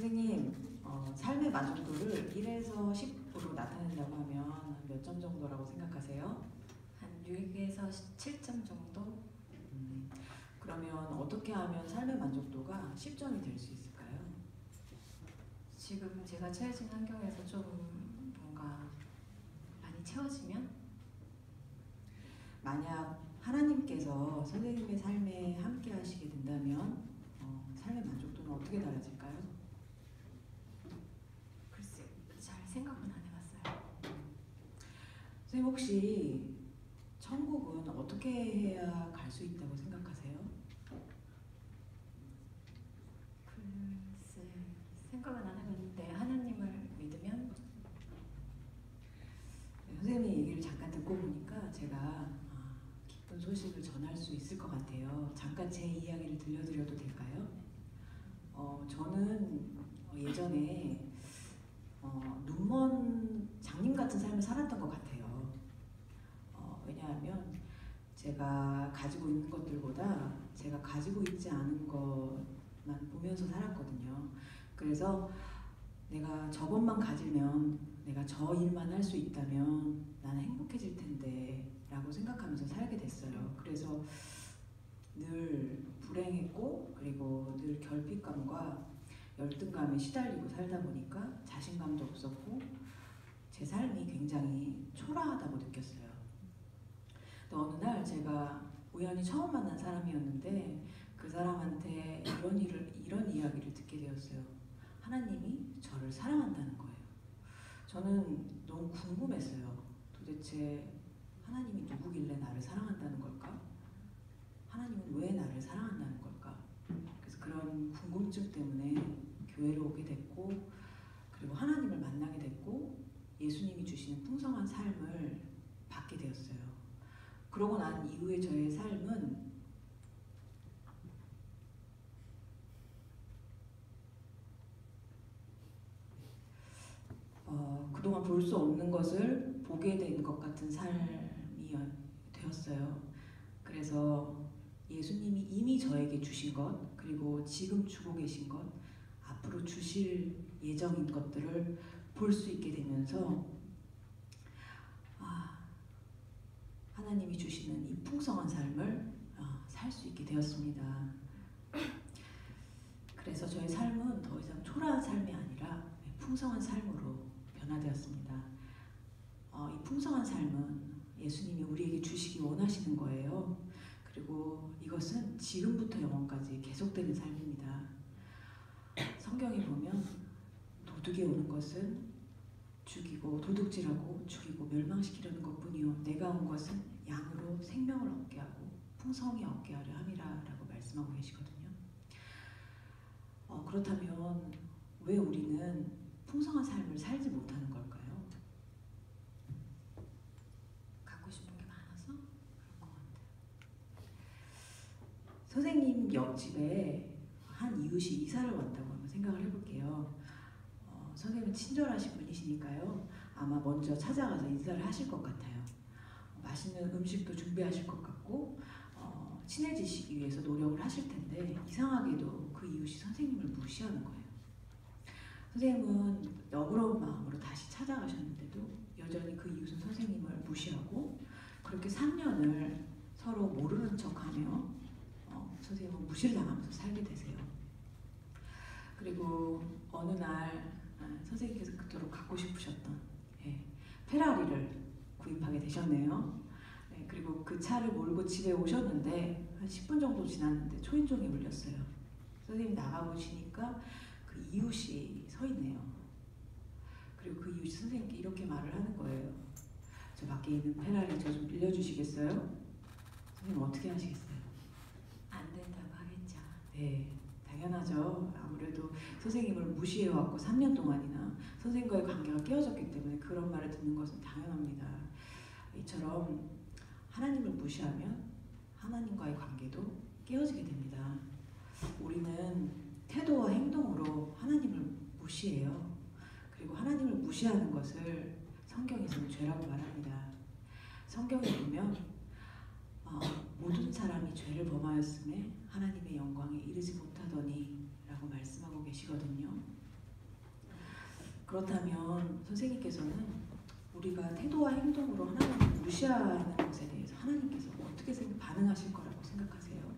선생님, 삶의 만족도를 1에서 10으로 나타낸다고 하면 몇 점 정도라고 생각하세요? 한 6에서 7점 정도? 그러면 어떻게 하면 삶의 만족도가 10점이 될 수 있을까요? 지금 제가 처해진 환경에서 좀 뭔가 많이 채워지면? 만약 하나님께서 선생님의 삶에 함께 하시게 된다면 삶의 만족도는 어떻게 달라질까요? 글쎄, 잘 생각은 안 해봤어요. 선생님 혹시 천국은 어떻게 해야 갈 수 있다고 생각하세요? 글쎄, 생각은 안 해봤는데 하나님을 믿으면? 네, 선생님의 얘기를 잠깐 듣고 보니까 제가 기쁜 소식을 전할 수 있을 것 같아요. 잠깐 제 이야기를 들려드려도 될까요? 저는 예전에 눈먼 장님 같은 삶을 살았던 것 같아요. 왜냐하면 제가 가지고 있는 것들보다 제가 가지고 있지 않은 것만 보면서 살았거든요. 그래서 내가 저것만 가지면, 내가 저 일만 할 수 있다면 나는 행복해질 텐데 라고 생각하면서 살게 됐어요. 그래서 늘 불행했고, 그리고 늘 결핍감과 열등감에 시달리고 살다 보니까 자신감도 없었고 제 삶이 굉장히 초라하다고 느꼈어요. 또 어느 날 제가 우연히 처음 만난 사람이었는데 그 사람한테 이런 이야기를 듣게 되었어요. 하나님이 저를 사랑한다는 거예요. 저는 너무 궁금했어요. 도대체 하나님이 누구길래 나를 사랑한다는 걸까? 하나님은 왜 나를 사랑한다는 걸까? 그래서 그런 궁금증 때문에 교회로 오게 됐고, 그리고 하나님을 만나게 됐고, 예수님이 주시는 풍성한 삶을 받게 되었어요. 그러고 난 이후에 저의 삶은 그동안 볼 수 없는 것을 보게 된 것 같은 삶이 되었어요. 그래서 예수님이 이미 저에게 주신 것, 그리고 지금 주고 계신 것, 앞으로 주실 예정인 것들을 볼 수 있게 되면서 하나님이 주시는 이 풍성한 삶을 살 수 있게 되었습니다. 그래서 저의 삶은 더 이상 초라한 삶이 아니라 풍성한 삶으로 변화되었습니다. 이 풍성한 삶은 예수님이 우리에게 주시기 원하시는 거예요. 그리고 이것은 지금부터 영원까지 계속되는 삶입니다. 성경에 보면 도둑이 오는 것은 죽이고 도둑질하고 죽이고 멸망시키려는 것뿐이요 내가 온 것은 양으로 생명을 얻게 하고 풍성히 얻게 하려 함이라 라고 말씀하고 계시거든요. 그렇다면 왜 우리는 풍성한 삶을 살지 못하는 걸까요? 갖고 싶은 게 많아서 그럴 것 같아요. 선생님 옆집에 한 이웃이 이사를 왔다고 한번 생각을 해볼게요. 선생님은 친절하신 분이시니까요. 아마 먼저 찾아가서 인사를 하실 것 같아요. 맛있는 음식도 준비하실 것 같고 친해지시기 위해서 노력을 하실 텐데 이상하게도 그 이웃이 선생님을 무시하는 거예요. 선생님은 너그러운 마음으로 다시 찾아가셨는데도 여전히 그 이웃은 선생님을 무시하고 그렇게 3년을 서로 모르는 척하며 선생님은 무시를 당하면서 살게 되세요. 그리고 어느 날 선생님께서 그토록 갖고 싶으셨던 페라리를 구입하게 되셨네요. 그리고 그 차를 몰고 집에 오셨는데 한 10분 정도 지났는데 초인종이 울렸어요. 선생님이 나가보시니까 그 이웃이 서 있네요. 그리고 그 이웃이 선생님께 이렇게 말을 하는 거예요. 저 밖에 있는 페라리 저 좀 빌려주시겠어요? 선생님 어떻게 하시겠어요? 안 된다고 하겠죠. 네, 당연하죠. 아무래도 선생님을 무시해왔고 3년 동안이나 선생님과의 관계가 깨어졌기 때문에 그런 말을 듣는 것은 당연합니다. 이처럼 하나님을 무시하면 하나님과의 관계도 깨어지게 됩니다. 우리는 태도와 행동으로 하나님을 무시해요. 그리고 하나님을 무시하는 것을 성경에서는 죄라고 말합니다. 성경에 보면 모든 사람이 죄를 범하였음에 하나님의 영광에 이르지 못하더니 라고 말씀하고 계시거든요. 그렇다면 선생님께서는 우리가 태도와 행동으로 하나님을 무시하는 것에 대해서 하나님께서 어떻게 반응하실 거라고 생각하세요?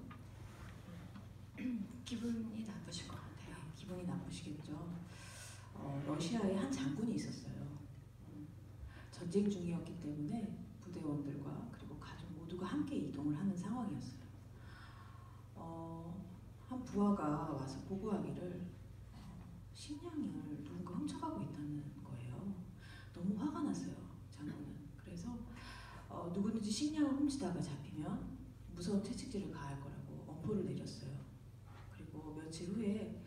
기분이 나쁘실 것 같아요. 기분이 나쁘시겠죠. 러시아에 한 장군이 있었어요. 전쟁 중이었기 때문에 부대원들과 그리고 가족 모두가 함께 이동을 하는 상황이었어요. 한 부하가 와서 보고하기를 식량을 누군가 훔쳐가고 있다는 거예요. 너무 화가 났어요, 장군은. 그래서 누구든지 식량을 훔치다가 잡히면 무서운 채찍질을 가할 거라고 엄포를 내렸어요. 그리고 며칠 후에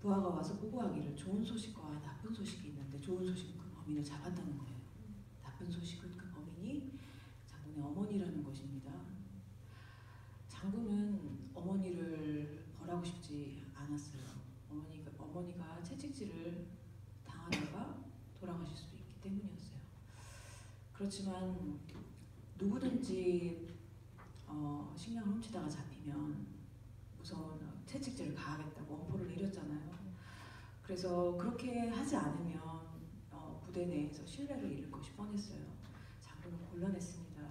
부하가 와서 보고하기를 좋은 소식과 나쁜 소식이 있는데 좋은 소식은 그 범인을 잡았다는 거예요. 나쁜 소식은 그 범인이 장군의 어머니라는 것입니다. 장군은 어머니를 벌하고 싶지 않았어요. 어머니가 채찍질을 당하다가 돌아가실 수도 있기 때문이었어요. 그렇지만 누구든지 식량을 훔치다가 잡히면 무서운 채찍질을 가하겠다고 엄포를 내렸잖아요. 그래서 그렇게 하지 않으면 부대 내에서 신뢰를 잃을 것이 뻔했어요. 장군은 곤란했습니다.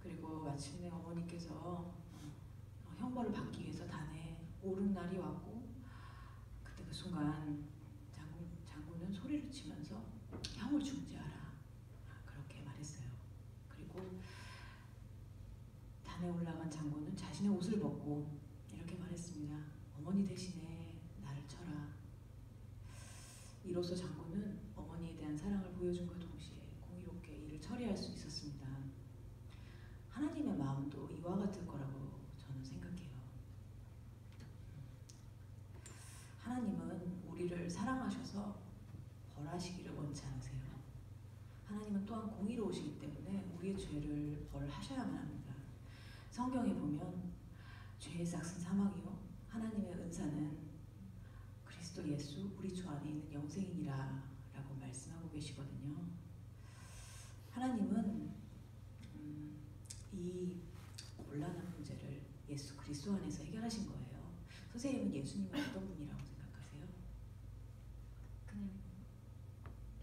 그리고 마침내 어머니께서 형벌을 받기 위해서 단에 오른 날이 왔고, 그때 그 순간 장군은 소리를 치면서 형을 중지하라, 그렇게 말했어요. 그리고 단에 올라간 장군은 자신의 옷을 벗고 이렇게 말했습니다. 어머니 대신에 나를 쳐라. 이로써 장군은 어머니에 대한 사랑을 보여준과 동시에 공의롭게 일을 처리할 수 있었습니다. 하나님의 마음도 이와 같을 거라고 저는 생각해요. 하나님은 우리를 사랑하셔서 벌하시기를 원치 않으세요. 하나님은 또한 공의로우시기 때문에 우리의 죄를 벌하셔야만 합니다. 성경에 보면 죄의 싹은 사망이요 하나님의 은사는 그리스도 예수 우리 주 안에 있는 영생이니라 라고 말씀하고 계시거든요. 하나님은 이 곤란한 문제를 예수 그리스도 안에서 해결하신 거예요. 선생님은 예수님은 어떤 분이라고 생각하세요? 그냥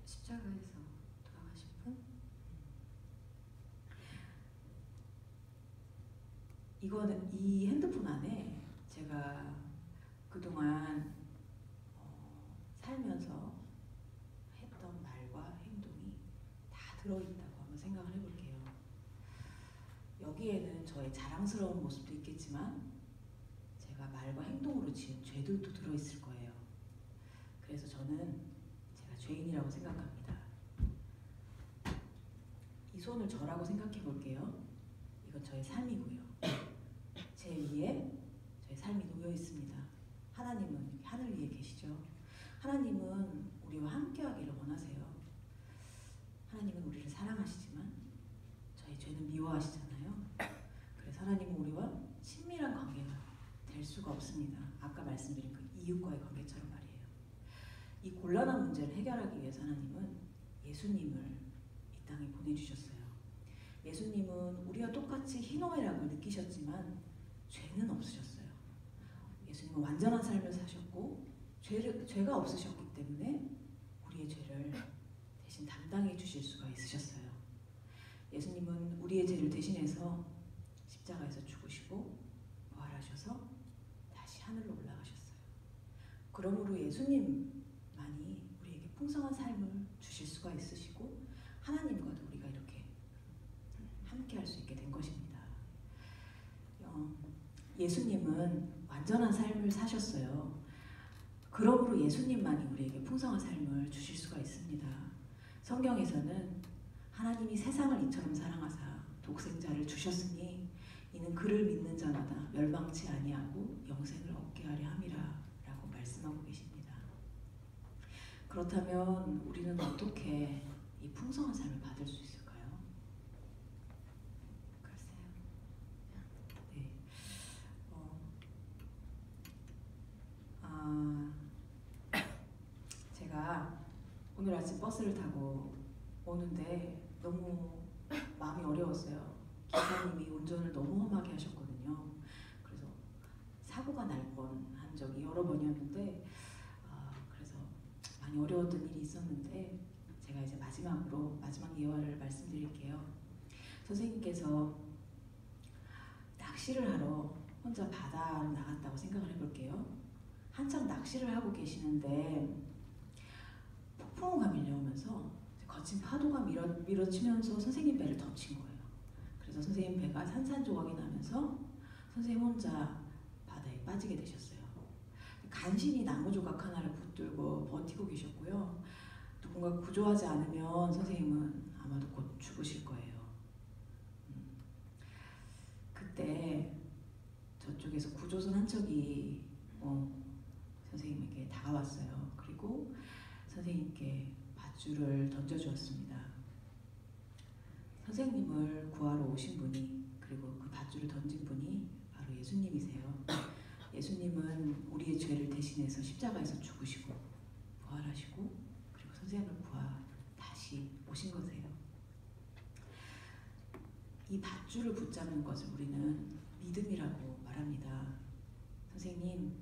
십자가에서 돌아가신 분? 이거는 이 핸드폰 안에 제가 그동안 살면서 했던 말과 행동이 다 들어있다고 한번 생각을 해볼게요. 여기에는 저의 자랑스러운 모습도 있겠지만 제가 말과 행동으로 지은 죄들도 들어있을 거예요. 그래서 저는 제가 죄인이라고 생각합니다. 이 손을 저라고 생각해 볼게요. 이건 저의 삶이고요. 제 위에 저의 삶이 놓여 있습니다. 하나님은 하늘 위에 계시죠. 하나님은 우리와 함께하기를 원하세요. 하나님은 우리를 사랑하시지만 저희 죄는 미워하시잖아요. 그래서 하나님은 우리와 친밀한 관계가 될 수가 없습니다. 아까 말씀드린 그 이웃과의 관계처럼 말이에요. 이 곤란한 문제를 해결하기 위해서 하나님은 예수님을 이 땅에 보내주셨어요. 예수님은 우리와 똑같이 희노애락을 느끼셨지만 죄는 없으셨어요. 예수님은 완전한 삶을 사셨고 죄가 없으셨기 때문에 우리의 죄를 대신 담당해 주실 수가 있으셨어요. 예수님은 우리의 죄를 대신해서 십자가에서 죽으시고 부활하셔서 다시 하늘로 올라가셨어요. 그러므로 예수님만이 우리에게 풍성한 삶을 주실 수가 있으시고 하나님과도 우리가 이렇게 함께 할 수 있게 된 것입니다. 예수님은 완전한 삶을 사셨어요. 그러므로 예수님만이 우리에게 풍성한 삶을 주실 수가 있습니다. 성경에서는 하나님이 세상을 이처럼 사랑하사 독생자를 주셨으니 이는 그를 믿는 자마다 멸망치 아니하고 영생을 얻게 하려 함이라 라고 말씀하고 계십니다. 그렇다면 우리는 어떻게 이 풍성한 삶을 받을 수 있을까요? 글쎄요. 네. 제가 오늘 아침 버스를 타고 오는데 너무 마음이 어려웠어요. 기사님이 운전을 너무 험하게 하셨거든요. 그래서 사고가 날 뻔한 적이 여러 번이었는데 그래서 많이 많이 어려웠던 일이 있었는데 제가 이제 마지막 예화를 말씀드릴게요. 선생님께서 낚시를 하러 혼자 바다로 나갔다고 생각을 해볼게요. 한참 낚시를 하고 계시는데 폭풍우가 밀려오면서 거친 파도가 밀어치면서 선생님 배를 덮친 거예요. 그래서 선생님 배가 산산조각이 나면서 선생님 혼자 바다에 빠지게 되셨어요. 간신히 나무 조각 하나를 붙들고 버티고 계셨고요. 누군가 구조하지 않으면 선생님은 아마도 곧 죽으실 거예요. 그때 저쪽에서 구조선 한 척이 선생님에게 다가왔어요. 그리고 선생님께 밧줄을 던져주었습니다. 선생님을 구하러 오신 분이, 그리고 그 밧줄을 던진 분이 바로 예수님이세요. 예수님은 우리의 죄를 대신해서 십자가에서 죽으시고 부활하시고 그리고 선생님을 구하 다시 오신 거세요. 이 밧줄을 붙잡는 것을 우리는 믿음이라고 말합니다. 선생님,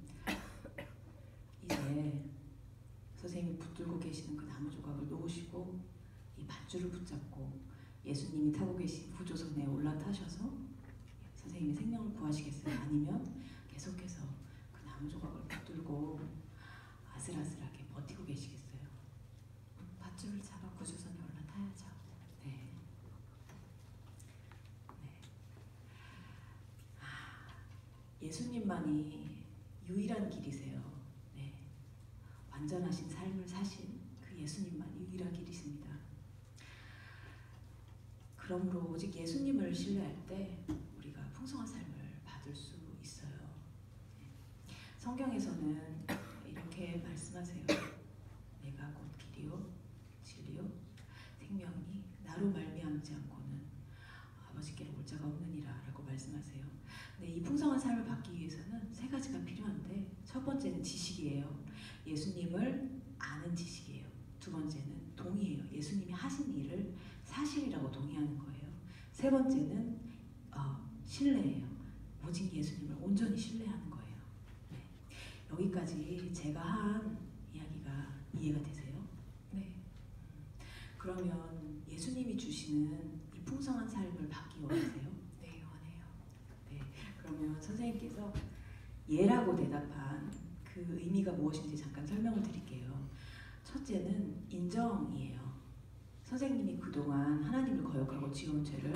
이제 선생님이 붙들고 계시는 그 나무 조각을 놓으시고 이 밧줄을 붙잡고 예수님이 타고 계신 구조선에 올라타셔서 선생님의 생명을 구하시겠어요? 아니면 계속해서 그 나무 조각을 붙들고 아슬아슬하게 버티고 계시겠어요? 밧줄을 잡아 구조선에 올라타야죠. 네. 예수님만이 유일한 길이세요. 네. 완전하신 삶을 사신 그 예수님만이 유일한 길이십니다. 그러므로 오직 예수님을 신뢰할 때 우리가 풍성한 삶을 받을 수 있어요. 성경에서는 이렇게 말씀하세요. 내가 곧 길이요 진리요 생명이니 나로 말미암지 않고는 아버지께로 올 자가 없느니라 라고 말씀하세요. 네, 이 풍성한 삶을 받기 위해서는 세 가지가 필요한데 첫 번째는 지식이에요. 예수님을 아는 지식이에요. 두 번째는 동의예요. 예수님이 하신 일을 사실이라고 동의하는 거예요. 세 번째는 신뢰예요. 오직 예수님을 온전히 신뢰하는 거예요. 네. 여기까지 제가 한 이야기가 이해가 되세요? 네. 그러면 예수님이 주시는 이 풍성한 삶을 받기 원하세요? 네, 원해요. 네. 그러면 선생님께서 예라고 대답한 그 의미가 무엇인지 잠깐 설명을 드릴게요. 첫째는 인정이에요. 선생님이 그동안 하나님을 거역하고 지어온 죄를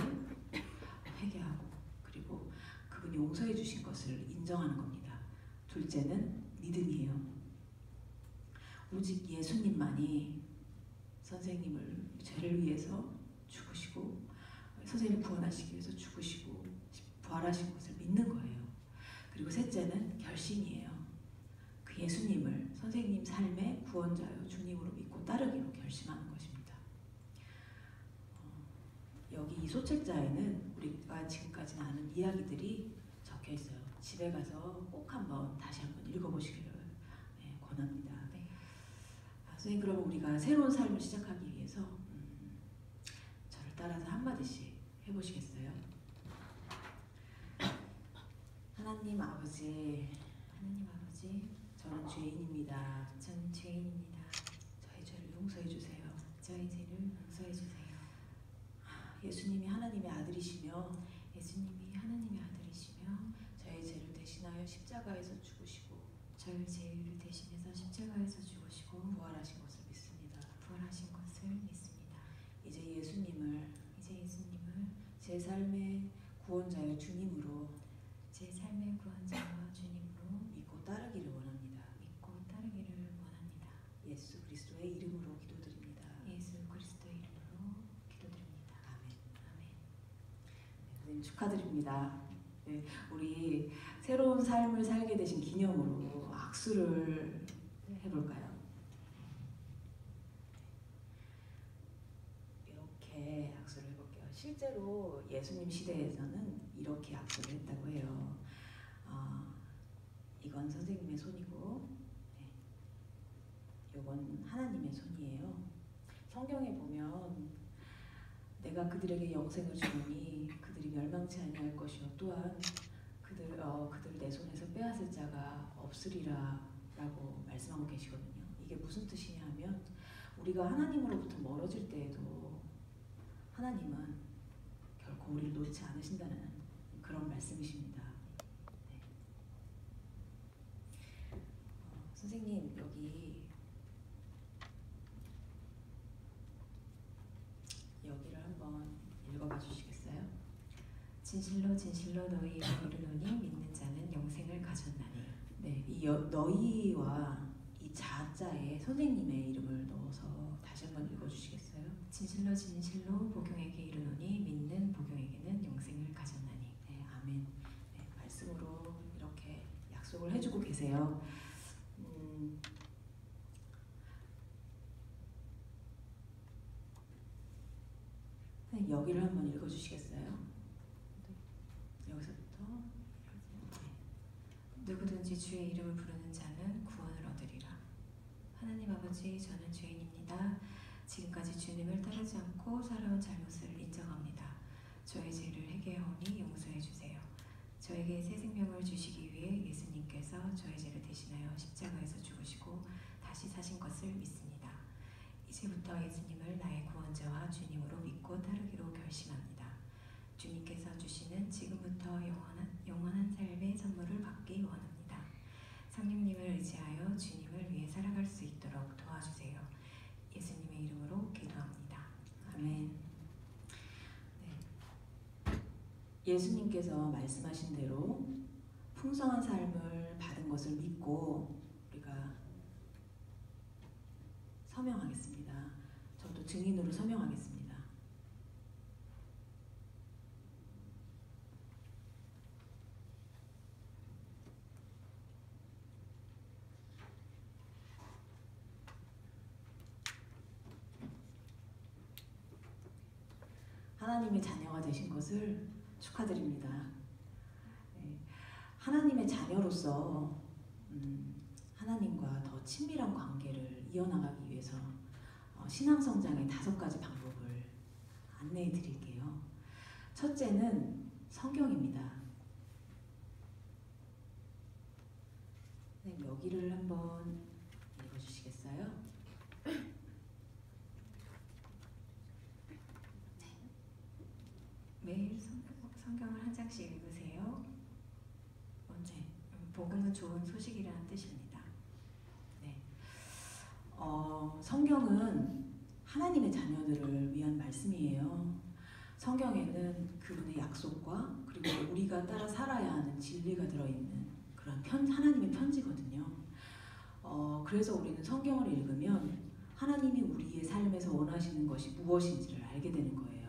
회개하고 그리고 그분이 용서해 주신 것을 인정하는 겁니다. 둘째는 믿음이에요. 오직 예수님만이 선생님을 죄를 위해서 죽으시고 선생님을 구원하시기 위해서 죽으시고 부활하신 것을 믿는 거예요. 그리고 셋째는 결심이에요. 그 예수님을 선생님 삶의 구원자요 주님으로 믿고 따르기로 결심하는 것입니다. 여기 이 소책자에는 우리가 지금까지 아는 이야기들이 적혀 있어요. 집에 가서 꼭 다시 한번 읽어보시기를 권합니다. 네. 선생님, 그러면 우리가 새로운 삶을 시작하기 위해서 저를 따라서 한마디씩 해보시겠어요? 하나님 아버지, 저는 죄인입니다. 저는 죄인입니다. 저의 죄를 용서해 주세요. 저의 죄를 용서해 주세요. 예수님이 하나님의 아들이시며 예수님이 하나님의 아들이시며 저의 죄를 대신하여 십자가에서 죽으시고 저의 죄를 대신해서 십자가에서 죽으시고 부활하신 것을 믿습니다. 부활하신 것을 믿습니다. 이제 예수님을 제 제 삶의 구원자여 주님으로 제 삶의 구원자와 주님으로 믿고 따르기를 원합니다. 믿고 따르기를 원합니다. 예수 그리스도의 이름으로 기도드립니다. 예수 그리스도의 이름으로 기도드립니다. 아멘. 아멘. 선생님 축하드립니다. 네, 우리 새로운 삶을 살게 되신 기념으로 악수를 해볼까요? 이렇게 악수를 해볼게요. 실제로 예수님 시대에서는 이렇게 악수를 했다고 해요. 이건 선생님의 손이고, 이건 하나님의 손이에요. 성경에 보면 내가 그들에게 영생을 주노니 그들이 멸망치 아니할 것이요 또한 그들 내 손에서 빼앗을 자가 없으리라 라고 말씀하고 계시거든요. 이 이게 무슨 뜻이냐 하면 우리가 하나님으로부터 멀어질 때에도 하나님은 결코 우리를 놓지 않으신다는 그런 말씀이십니다. 네. 선생님 여기를 한번 읽어봐 주시겠어요? 진실로 진실로 너희에게 이르노니 믿는 자는 영생을 가졌나니. 네, 이 너희와 이 자자에 선생님의 이름을 넣어서 다시 한번 읽어주시겠어요? 진실로 진실로 복용에게 이르노니 믿는 복용에게는 영생을 가졌나니. 네, 아멘. 네, 말씀으로 이렇게 약속을 해주고 계세요. 선생님 여기를 한번 읽어주시겠어요? 여기서부터. 누구든지 주의 이름을 부르는 자는 구원을 얻으리라. 하나님 아버지, 저는 죄인입니다. 지금까지 주님을 따르지 않고 살아온 잘못을 인정합니다. 저의 죄를 회개하오니 용서해 주세요. 저에게 새 생명을 주시기 위해 예수님께서 저의 죄를 대신하여 십자가에서 죽으시고 다시 사신 것을 믿습니다. 이제부터 예수님을 나의 구원자와 주님으로 믿고 따르기로 결심합니다. 주님께서 주시는 지금부터 영원한 삶의 선물을 받기 원합니다. 성령님을 의지하여 주님을 위해 살아갈 수 있도록 도와주세요. 예수님의 이름으로 기도합니다. 아멘. 네. 예수님께서 말씀하신 대로 풍성한 삶을 받은 것을 믿고 우리가 서명하겠습니다. 저도 증인으로 서명하겠습니다. 하나님의 자녀가 되신 것을 축하드립니다. 네. 하나님의 자녀로서 하나님과 더 친밀한 관계를 이어나가기 위해서 신앙성장의 5가지 방법을 안내해 드릴게요. 첫째는 성경입니다. 네, 여기를 한번 읽어주시겠어요? 매일 성경을 한 장씩 읽으세요. 네. 복음은 좋은 소식이라는 뜻입니다. 네. 성경은 하나님의 자녀들을 위한 말씀이에요. 성경에는 그분의 약속과 그리고 우리가 따라 살아야 하는 진리가 들어있는 그런 하나님의 편지거든요. 그래서 우리는 성경을 읽으면 하나님이 우리의 삶에서 원하시는 것이 무엇인지를 알게 되는 거예요.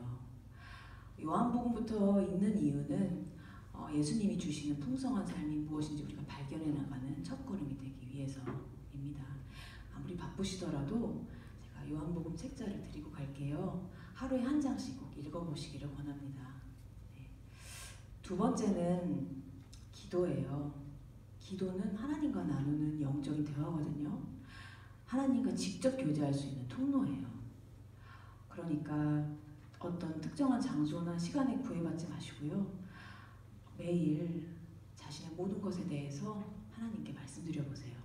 요한복음부터 읽는 이유는 예수님이 주시는 풍성한 삶이 무엇인지 우리가 발견해 나가는 첫걸음이 되기 위해서입니다. 아무리 바쁘시더라도 제가 요한복음 책자를 드리고 갈게요. 하루에 한 장씩 꼭 읽어보시기를 권합니다. 네. 두 번째는 기도예요. 기도는 하나님과 나누는 영적인 대화거든요. 하나님과 직접 교제할 수 있는 통로예요. 그러니까 어떤 특정한 장소나 시간에 구애받지 마시고요. 매일 자신의 모든 것에 대해서 하나님께 말씀드려보세요.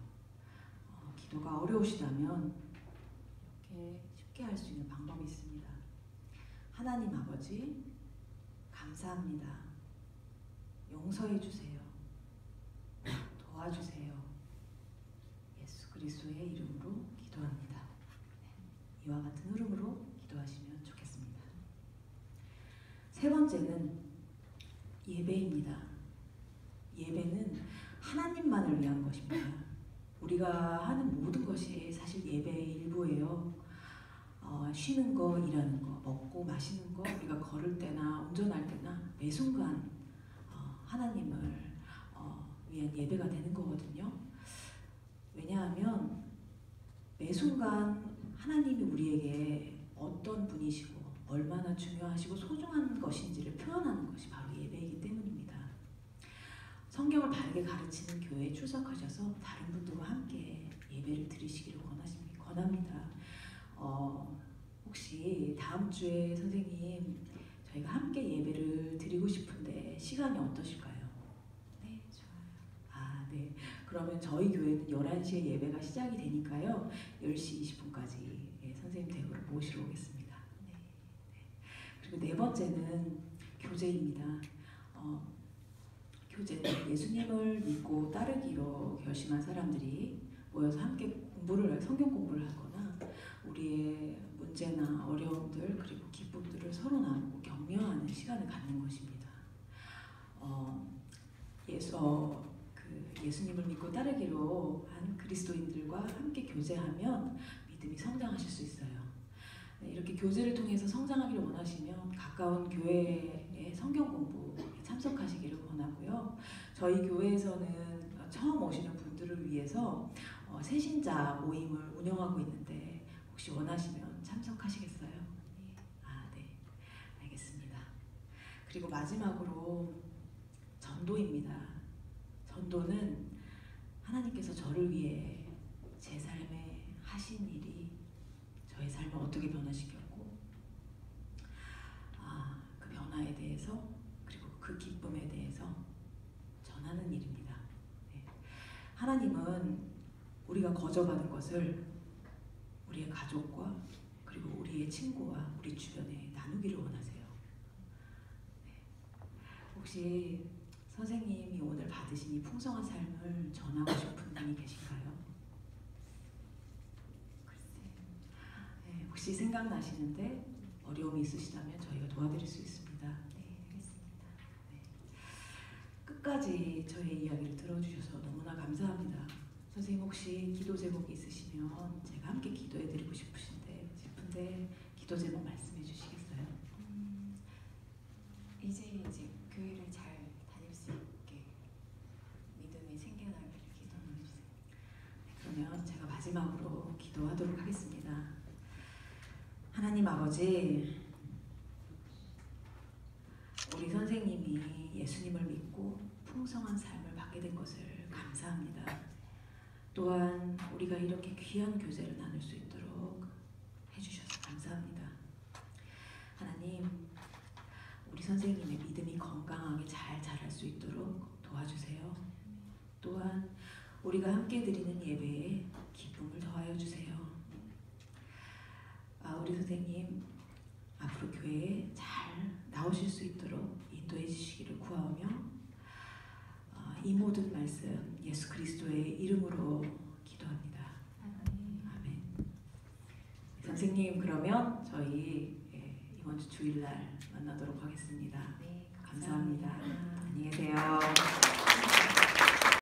기도가 어려우시다면 이렇게 쉽게 할 수 있는 방법이 있습니다. 하나님 아버지, 감사합니다. 용서해 주세요. 도와주세요. 예수 그리스도의 이름으로 기도합니다. 네, 이와 같은 흐름으로 기도하시면 좋겠습니다. 세 번째는 예배입니다. 예배는 하나님만을 위한 것입니다. 우리가 하는 모든 것이 사실 예배의 일부예요. 쉬는 거, 일하는 거, 먹고 마시는 거, 우리가 걸을 때나 운전할 때나 매 순간 하나님을 위한 예배가 되는 거거든요. 왜냐하면 매 순간 하나님이 우리에게 어떤 분이시고 얼마나 중요하시고 소중한 것인지를 표현하는 것이 바로 예배이기 때문입니다. 성경을 바르게 가르치는 교회에 출석하셔서 다른 분들과 함께 예배를 드리시기를 권합니다. 혹시 다음 주에 선생님 저희가 함께 예배를 드리고 싶은데 시간이 어떠실까요? 네, 좋아요. 네. 그러면 저희 교회는 11시에 예배가 시작이 되니까요. 10시 20분까지 선생님 댁으로 모시러 오겠습니다. 그리고 네 번째는 교제입니다. 교제는 예수님을 믿고 따르기로 결심한 사람들이 모여서 함께 성경 공부를 하거나 우리의 문제나 어려움들 그리고 기쁨들을 서로 나누고 격려하는 시간을 갖는 것입니다. 예수님을 믿고 따르기로 한 그리스도인들과 함께 교제하면 믿음이 성장하실 수 있어요. 이렇게 교제를 통해서 성장하기를 원하시면 가까운 교회의 성경 공부에 참석하시기를 원하고요. 저희 교회에서는 처음 오시는 분들을 위해서 새신자 모임을 운영하고 있는데 혹시 원하시면 참석하시겠어요? 네, 알겠습니다. 그리고 마지막으로 전도입니다. 전도는 하나님께서 저를 위해 제 삶에 하신 일이 저의 삶을 어떻게 변화시켰고 그 변화에 대해서 그리고 그 기쁨에 대해서 전하는 일입니다. 네. 하나님은 우리가 거저받은 것을 우리의 가족과 그리고 우리의 친구와 우리 주변에 나누기를 원하세요. 네. 혹시 선생님이 오늘 받으신 이 풍성한 삶을 전하고 싶은 분이 계신가요? 네, 혹시 생각나시는데 어려움이 있으시다면 저희가 도와드릴 수 있습니다. 네, 알겠습니다. 네. 끝까지 저의 이야기를 들어주셔서 너무나 감사합니다. 선생님 혹시 기도 제목이 있으시면 제가 함께 기도해드리고 싶은데 기도 제목 말씀해 주시겠어요? 이제 교회를 잘 다닐 수 있게 믿음이 생겨나기를 기도해 주세요. 그러면 제가 마지막으로 기도하도록 하겠습니다. 하나님 아버지, 우리 선생님이 예수님을 믿고 풍성한 삶을 받게 된 것을 감사합니다. 또한 우리가 이렇게 귀한 교제를 나눌 수 있도록 해주셔서 감사합니다. 하나님, 우리 선생님의 믿음이 건강하게 잘 자랄 수 있도록 도와주세요. 또한 우리가 함께 드리는 예배에 기쁨을 더하여 주세요. 우리 선생님 앞으로 교회에 잘 나오실 수 있도록 인도해 주시기를 구하오며 이 모든 말씀 예수 그리스도의 이름으로 기도합니다. 아멘. 선생님 그러면 저희 이번 주 주일날 만나도록 하겠습니다. 네, 감사합니다. 감사합니다. 안녕히 계세요.